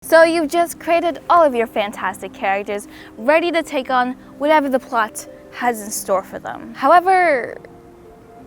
So you've just created all of your fantastic characters, ready to take on whatever the plot has in store for them. However,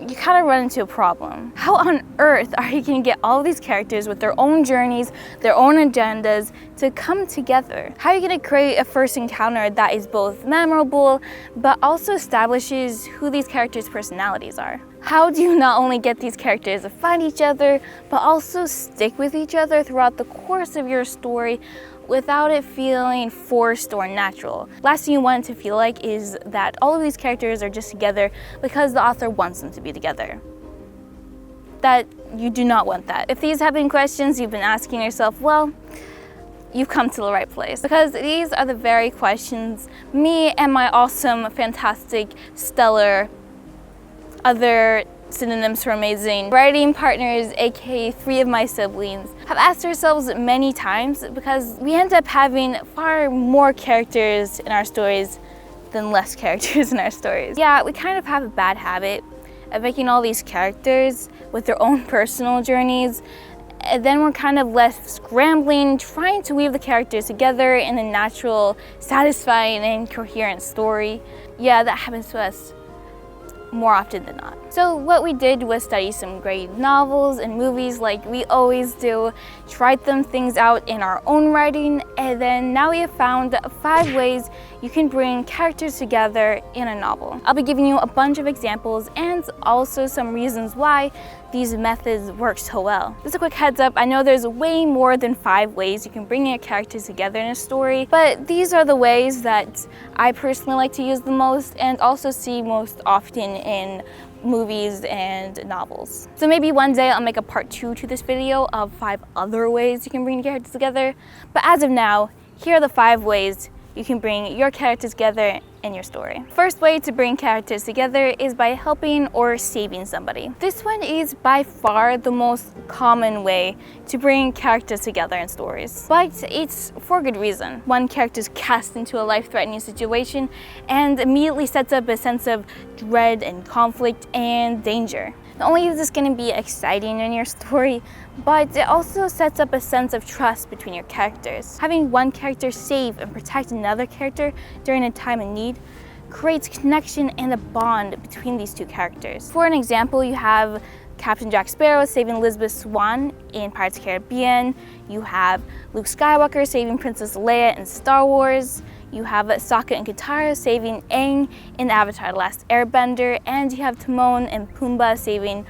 you kind of run into a problem. How on earth are you going to get all of these characters with their own journeys, their own agendas to come together? How are you going to create a first encounter that is both memorable but also establishes who these characters' personalities are? How do you not only get these characters to find each other but also stick with each other throughout the course of your story without it feeling forced or natural? Last thing you want it to feel like is that all of these characters are just together because the author wants them to be together. That you do not want that. If these have been questions you've been asking yourself, well, you've come to the right place, because these are the very questions me and my awesome, fantastic, stellar, other synonyms for amazing writing partners, aka 3 of my siblings, have asked ourselves many times, because we end up having far more characters in our stories than less characters in our stories. Yeah, we kind of have a bad habit of making all these characters with their own personal journeys, and then we're kind of left scrambling, trying to weave the characters together in a natural, satisfying, and coherent story. Yeah, that happens to us more often than not. So what we did was study some great novels and movies like we always do, tried them things out in our own writing, and then now we have found 5 ways you can bring characters together in a novel. I'll be giving you a bunch of examples and also some reasons why these methods work so well. Just a quick heads up, I know there's way more than 5 ways you can bring your characters together in a story, but these are the ways that I personally like to use the most and also see most often in movies and novels. So maybe one day I'll make a part 2 to this video of 5 other ways you can bring characters together, but as of now, here are the 5 ways you can bring your characters together in your story. First way to bring characters together is by helping or saving somebody. This one is by far the most common way to bring characters together in stories, but it's for good reason. One character is cast into a life-threatening situation and immediately sets up a sense of dread and conflict and danger. Not only is this going to be exciting in your story, but it also sets up a sense of trust between your characters. Having one character save and protect another character during a time of need creates connection and a bond between these 2 characters. For an example, you have Captain Jack Sparrow saving Elizabeth Swann in Pirates of the Caribbean. You have Luke Skywalker saving Princess Leia in Star Wars. You have Sokka and Katara saving Aang in Avatar: The Last Airbender, and you have Timon and Pumbaa saving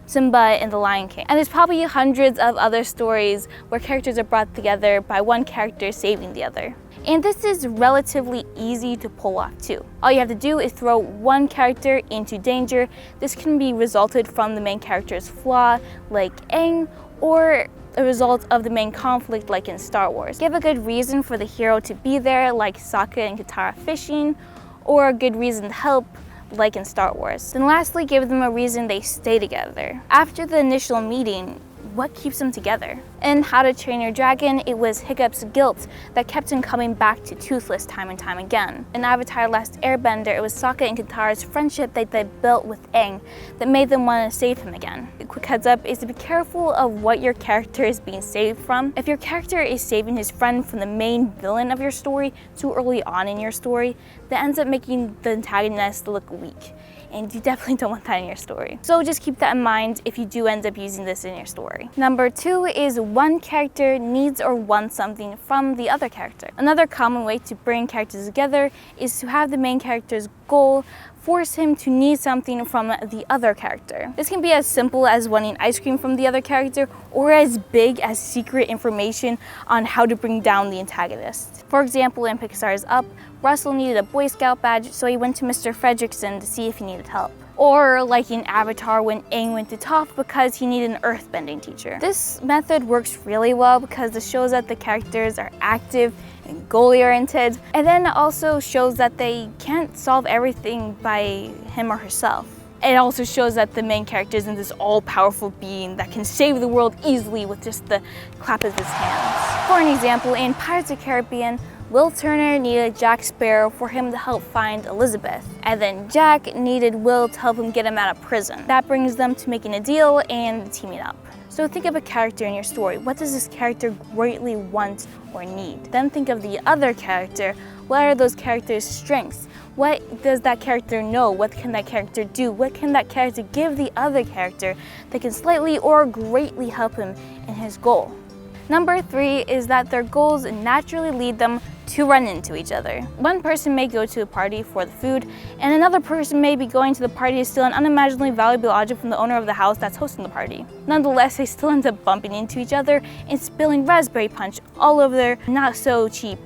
Simba in The Lion King. And there's probably hundreds of other stories where characters are brought together by one character saving the other. And this is relatively easy to pull off too. All you have to do is throw one character into danger. This can be resulted from the main character's flaw, like Aang, or a result of the main conflict like in Star Wars. Give a good reason for the hero to be there, like Sokka and Katara fishing, or a good reason to help, like in Star Wars. Then lastly, give them a reason they stay together. After the initial meeting, what keeps them together? In How to Train Your Dragon, it was Hiccup's guilt that kept him coming back to Toothless time and time again. In Avatar: Last Airbender, it was Sokka and Katara's friendship that they built with Aang that made them want to save him again. A quick heads up is to be careful of what your character is being saved from. If your character is saving his friend from the main villain of your story too early on in your story, that ends up making the antagonist look weak, and you definitely don't want that in your story. So just keep that in mind if you do end up using this in your story. Number 2 is one character needs or wants something from the other character. Another common way to bring characters together is to have the main character's goal force him to need something from the other character. This can be as simple as wanting ice cream from the other character, or as big as secret information on how to bring down the antagonist. For example, in Pixar's Up, Russell needed a Boy Scout badge, so he went to Mr. Fredricksen to see if he needed help. Or like in Avatar when Aang went to Toph because he needed an earthbending teacher. This method works really well because it shows that the characters are active and goal-oriented, and then it also shows that they can't solve everything by him or herself. It also shows that the main character isn't this all-powerful being that can save the world easily with just the clap of his hands. For an example, in Pirates of the Caribbean, Will Turner needed Jack Sparrow for him to help find Elizabeth, and then Jack needed Will to help him get him out of prison. That brings them to making a deal and teaming up. So think of a character in your story. What does this character greatly want or need? Then think of the other character. What are those characters' strengths? What does that character know? What can that character do? What can that character give the other character that can slightly or greatly help him in his goal? Number 3 is that their goals naturally lead them to run into each other. One person may go to a party for the food, and another person may be going to the party to steal an unimaginably valuable object from the owner of the house that's hosting the party. Nonetheless, they still end up bumping into each other and spilling raspberry punch all over their not-so-cheap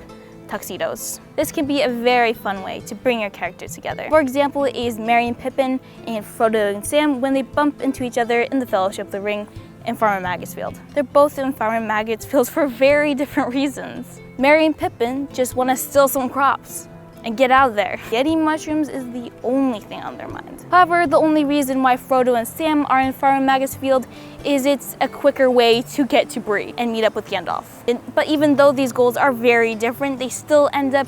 tuxedos. This can be a very fun way to bring your characters together. For example, is Merry and Pippin and Frodo and Sam when they bump into each other in the Fellowship of the Ring in Farmer Maggot's field. They're both in Farmer Maggot's fields for very different reasons. Merry and Pippin just want to steal some crops and get out of there. Getting mushrooms is the only thing on their mind. However, the only reason why Frodo and Sam are in Farmer Maggot's field is it's a quicker way to get to Bree and meet up with Gandalf. But even though these goals are very different, they still end up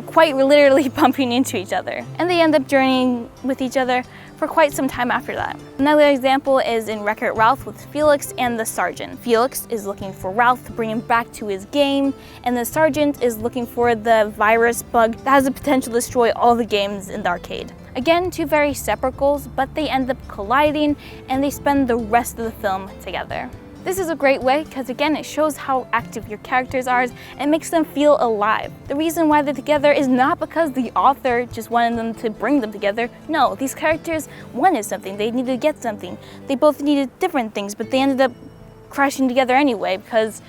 quite literally bumping into each other. And they end up journeying with each other for quite some time after that. Another example is in Wreck-It Ralph with Felix and the Sergeant. Felix is looking for Ralph to bring him back to his game, and the Sergeant is looking for the virus bug that has the potential to destroy all the games in the arcade. Again, two very separate goals, but they end up colliding and they spend the rest of the film together. This is a great way because again, it shows how active your characters are and makes them feel alive. The reason why they're together is not because the author just wanted them to bring them together. No, these characters wanted something, they needed to get something. They both needed different things, but they ended up crashing together anyway because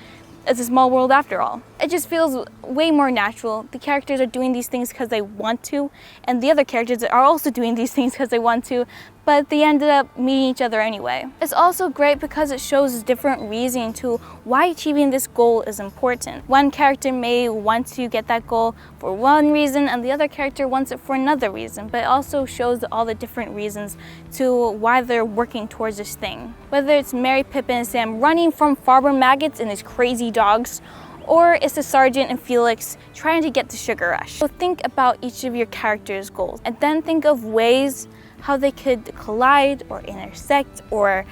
it's a small world after all. It just feels way more natural. The characters are doing these things because they want to, and the other characters are also doing these things because they want to, but they ended up meeting each other anyway. It's also great because it shows different reasoning to why achieving this goal is important. One character may want to get that goal for one reason and the other character wants it for another reason, but it also shows all the different reasons to why they're working towards this thing. Whether it's Merry, Pippin, and Sam running from Farmer Maggots and his crazy dogs, or it's the Sergeant and Felix trying to get to Sugar Rush. So think about each of your characters' goals and then think of ways how they could collide or intersect or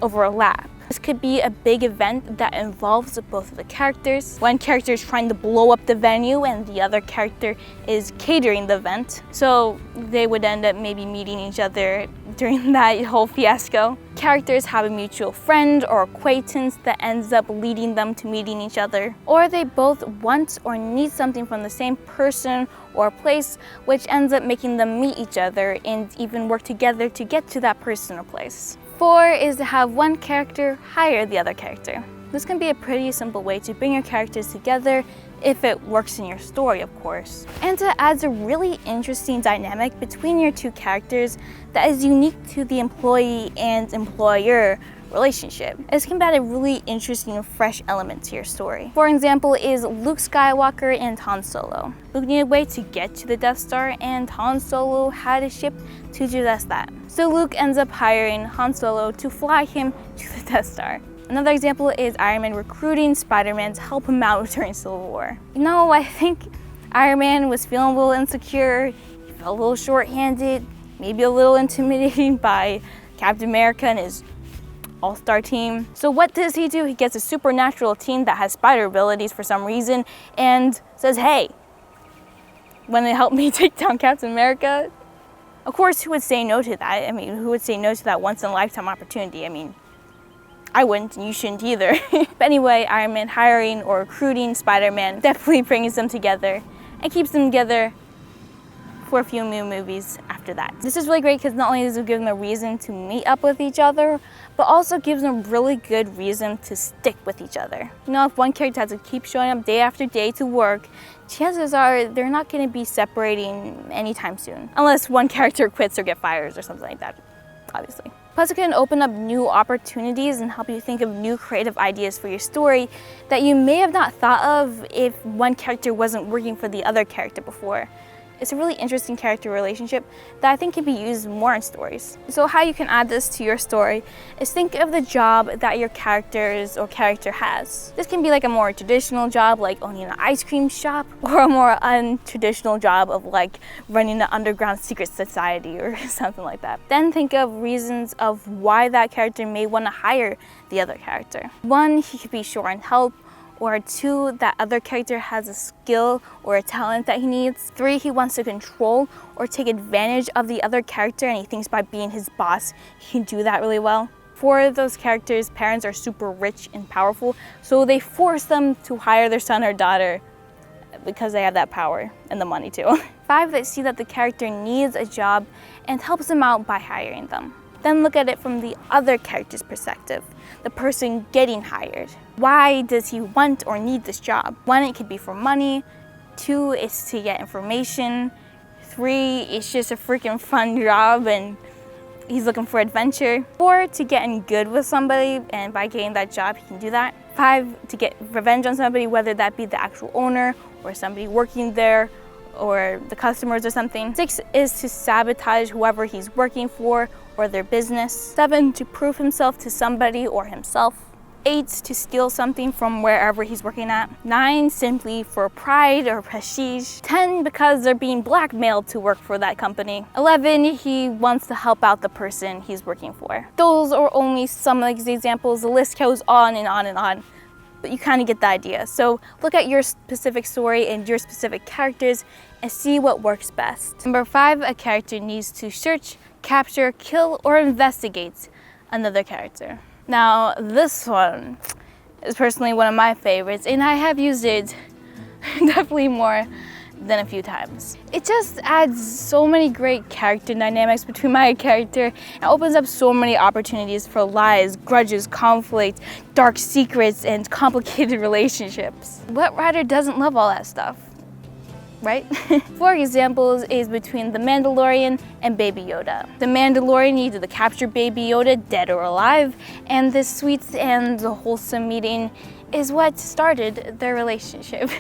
overlap. This could be a big event that involves both of the characters. One character is trying to blow up the venue and the other character is catering the event. So they would end up maybe meeting each other during that whole fiasco. Characters have a mutual friend or acquaintance that ends up leading them to meeting each other. Or they both want or need something from the same person or place, which ends up making them meet each other and even work together to get to that person or place. 4 is to have one character hire the other character. This can be a pretty simple way to bring your characters together if it works in your story, of course. And it adds a really interesting dynamic between your two characters that is unique to the employee and employer relationship. This can add a really interesting and fresh element to your story. For example is Luke Skywalker and Han Solo. Luke needed a way to get to the Death Star and Han Solo had a ship to do just that. So Luke ends up hiring Han Solo to fly him to the Death Star. Another example is Iron Man recruiting Spider-Man to help him out during Civil War. You know, I think Iron Man was feeling a little insecure, he felt a little short-handed, maybe a little intimidated by Captain America and his all-star team. So what does he do? He gets a supernatural team that has spider abilities for some reason and says, hey, wanna help me take down Captain America? Of course, who would say no to that? I mean, who would say no to that once-in-a-lifetime opportunity? I mean, I wouldn't, and you shouldn't either. But anyway, Iron Man hiring or recruiting Spider-Man definitely brings them together and keeps them together for a few new movies after that. This is really great because not only does it give them a reason to meet up with each other, but also gives them a really good reason to stick with each other. You know, if one character has to keep showing up day after day to work, chances are they're not going to be separating anytime soon. Unless one character quits or gets fired or something like that, obviously. Plus, it can open up new opportunities and help you think of new creative ideas for your story that you may have not thought of if one character wasn't working for the other character before. It's a really interesting character relationship that I think can be used more in stories. So how you can add this to your story is think of the job that your character has. This can be like a more traditional job like owning an ice cream shop, or a more untraditional job of like running an underground secret society or something like that. Then think of reasons of why that character may want to hire the other character. 1, he could be short on help, or 2, that other character has a skill or a talent that he needs. 3, he wants to control or take advantage of the other character, and he thinks by being his boss, he can do that really well. 4, those characters' parents are super rich and powerful, so they force them to hire their son or daughter because they have that power and the money too. 5, they see that the character needs a job and helps them out by hiring them. Then look at it from the other character's perspective, the person getting hired. Why does he want or need this job? 1, it could be for money. 2, it's to get information. 3, it's just a freaking fun job and he's looking for adventure. 4, to get in good with somebody, and by getting that job, he can do that. 5, to get revenge on somebody, whether that be the actual owner or somebody working there or the customers or something. 6 is to sabotage whoever he's working for or their business. 7, to prove himself to somebody or himself. 8, to steal something from wherever he's working at. 9, simply for pride or prestige. 10, because they're being blackmailed to work for that company. 11, he wants to help out the person he's working for. Those are only some of the examples. The list goes on and on and on, but you kind of get the idea. So look at your specific story and your specific characters and see what works best. Number 5, a character needs to search, capture, kill, or investigate another character. Now, this one is personally one of my favorites, and I have used it definitely more than a few times. It just adds so many great character dynamics between my character and opens up so many opportunities for lies, grudges, conflict, dark secrets, and complicated relationships. What writer doesn't love all that stuff? Right? 4 examples is between the Mandalorian and Baby Yoda. The Mandalorian needed to capture Baby Yoda, dead or alive, and this sweet and wholesome meeting is what started their relationship.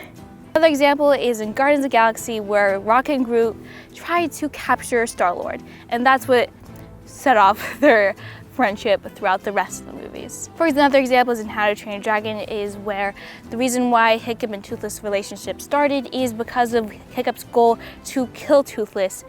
Another example is in Guardians of the Galaxy, where Rocket and Groot tried to capture Star-Lord, and that's what set off their friendship throughout the rest of the movies. For another example is in How to Train Your Dragon, is where the reason why Hiccup and Toothless relationship started is because of Hiccup's goal to kill Toothless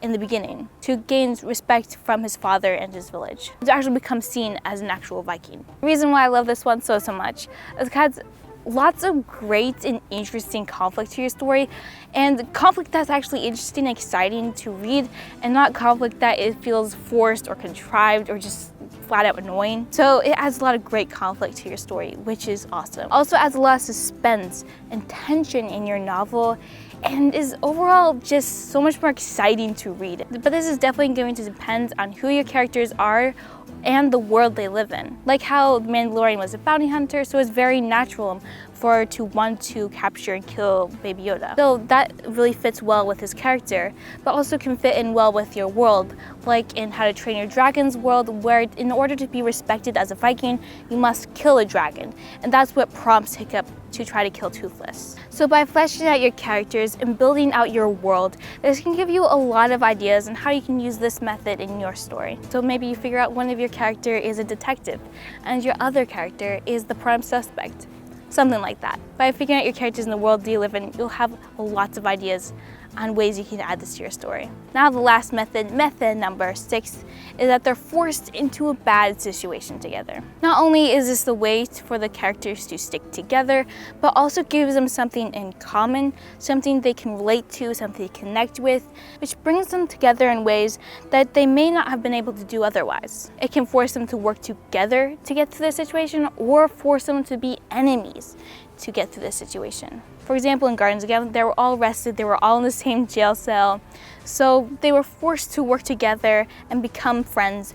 in the beginning, to gain respect from his father and his village, to actually become seen as an actual Viking. The reason why I love this one so much is because lots of great and interesting conflict to your story, and conflict that's actually interesting and exciting to read, and not conflict that it feels forced or contrived or just flat out annoying. So it adds a lot of great conflict to your story, which is awesome. Also adds a lot of suspense and tension in your novel, and is overall just so much more exciting to read. But this is definitely going to depend on who your characters are and the world they live in. Like how the Mandalorian was a bounty hunter, so it's very natural for her to want to capture and kill Baby Yoda. So that really fits well with his character, but also can fit in well with your world, like in How to Train Your Dragon's world, where in order to be respected as a Viking, you must kill a dragon, and that's what prompts Hiccup to try to kill Toothless. So by fleshing out your characters and building out your world, this can give you a lot of ideas on how you can use this method in your story. So maybe you figure out one of your character is a detective and your other character is the prime suspect. Something like that. By figuring out your characters in the world you live in, you'll have lots of ideas on ways you can add this to your story. Now the last method number 6, is that they're forced into a bad situation together. Not only is this the way for the characters to stick together, but also gives them something in common, something they can relate to, something they connect with, which brings them together in ways that they may not have been able to do otherwise. It can force them to work together to get through the situation, or force them to be enemies to get through this situation. For example, in Guardians of the Galaxy, they were all arrested, they were all in the same jail cell, so they were forced to work together and become friends,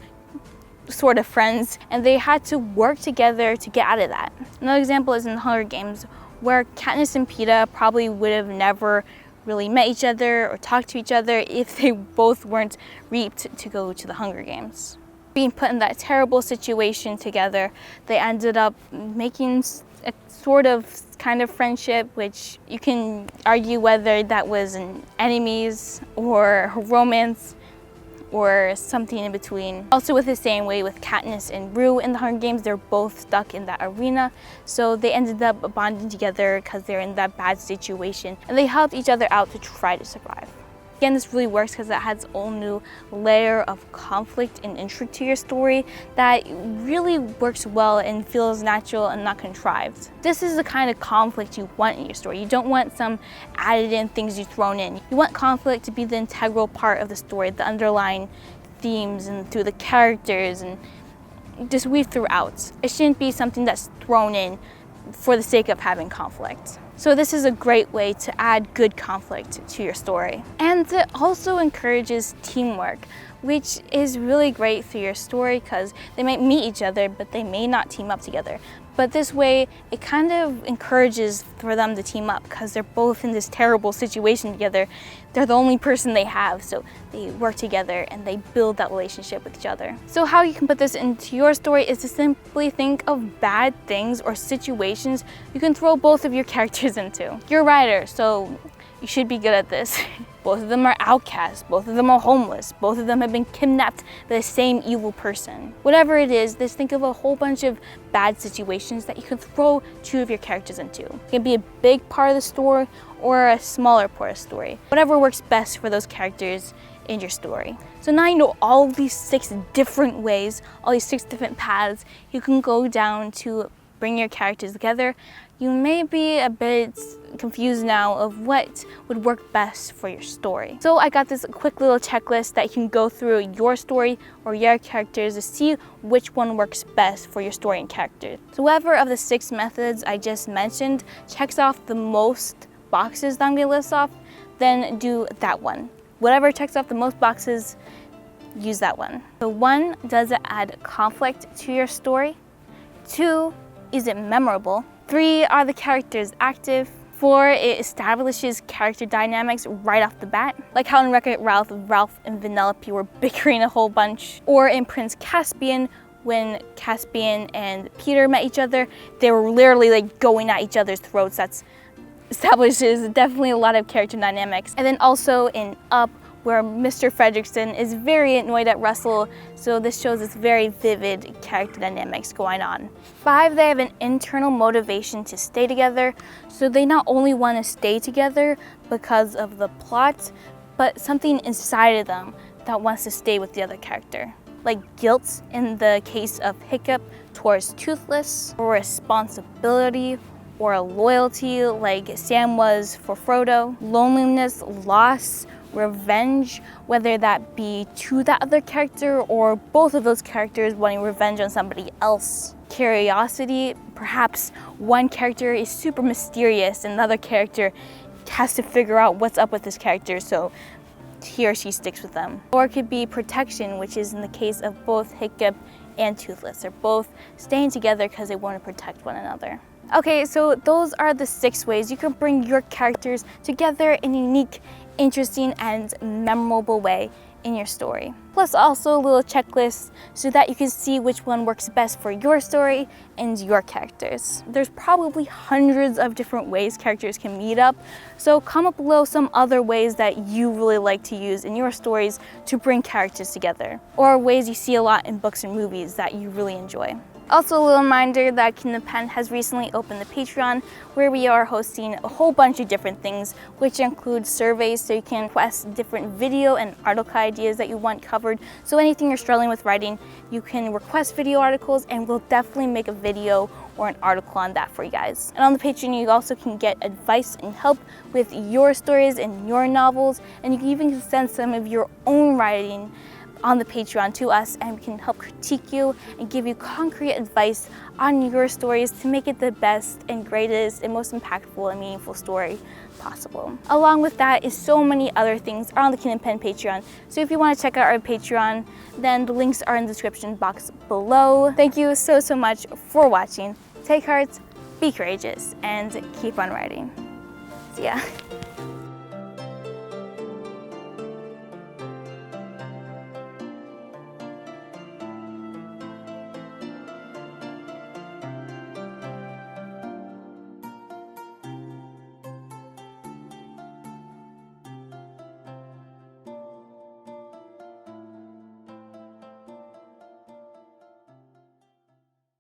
sort of friends, and they had to work together to get out of that. Another example is in the Hunger Games, where Katniss and Peeta probably would have never really met each other or talked to each other if they both weren't reaped to go to the Hunger Games. Being put in that terrible situation together, they ended up making a sort of kind of friendship, which you can argue whether that was an enemies or romance or something in between. Also with the same way with Katniss and Rue in the Hunger Games, they're both stuck in that arena, so they ended up bonding together because they're in that bad situation, and they helped each other out to try to survive. Again, this really works because it adds a whole new layer of conflict and intrigue to your story that really works well and feels natural and not contrived. This is the kind of conflict you want in your story. You don't want some added in things you thrown in. You want conflict to be the integral part of the story, the underlying themes and through the characters and just weave throughout. It shouldn't be something that's thrown in for the sake of having conflict. So this is a great way to add good conflict to your story. And it also encourages teamwork, which is really great for your story because they might meet each other, but they may not team up together. But this way, it kind of encourages for them to team up because they're both in this terrible situation together. They're the only person they have, so they work together and they build that relationship with each other. So how you can put this into your story is to simply think of bad things or situations you can throw both of your characters into. You're a writer, so you should be good at this. Both of them are outcasts, both of them are homeless, both of them have been kidnapped by the same evil person. Whatever it is, just think of a whole bunch of bad situations that you can throw two of your characters into. It can be a big part of the story or a smaller part of the story. Whatever works best for those characters in your story. So now you know all these 6 different ways, all these 6 different paths you can go down to bring your characters together. You may be a bit confused now of what would work best for your story. So I got this quick little checklist that you can go through your story or your characters to see which one works best for your story and characters. So whoever of the 6 methods I just mentioned checks off the most boxes that I'm gonna list off, then do that one. Whatever checks off the most boxes, use that one. So 1, does it add conflict to your story? 2, is it memorable? 3, are the characters active? 4, it establishes character dynamics right off the bat, like how in Wreck-It Ralph and Vanellope were bickering a whole bunch, or in Prince Caspian, when Caspian and Peter met each other, they were literally like going at each other's throats. That establishes definitely a lot of character dynamics. And then also in Up, where Mr. Fredricksen is very annoyed at Russell, so this shows this very vivid character dynamics going on. 5, they have an internal motivation to stay together, so they not only want to stay together because of the plot, but something inside of them that wants to stay with the other character. Like guilt in the case of Hiccup towards Toothless, or responsibility, or a loyalty like Sam was for Frodo, loneliness, loss, revenge, whether that be to that other character or both of those characters wanting revenge on somebody else. Curiosity, perhaps one character is super mysterious and another character has to figure out what's up with this character, so he or she sticks with them. Or it could be protection, which is in the case of both Hiccup and Toothless. They're both staying together because they want to protect one another. Okay, so those are the 6 ways you can bring your characters together in a unique, interesting, and memorable way in your story. Plus also a little checklist so that you can see which one works best for your story and your characters. There's probably hundreds of different ways characters can meet up, so comment below some other ways that you really like to use in your stories to bring characters together, or ways you see a lot in books and movies that you really enjoy. Also, a little reminder that Kingdom Pen has recently opened the Patreon, where we are hosting a whole bunch of different things, which includes surveys so you can request different video and article ideas that you want covered. So anything you're struggling with writing, you can request video articles and we'll definitely make a video or an article on that for you guys. And on the Patreon, you also can get advice and help with your stories and your novels, and you can even send some of your own writing on the Patreon to us, and we can help critique you and give you concrete advice on your stories to make it the best and greatest and most impactful and meaningful story possible. Along with that is so many other things on the Kingdom Pen Patreon. So if you want to check out our Patreon, then the links are in the description box below. Thank you so much for watching. Take heart, be courageous, and keep on writing. See ya.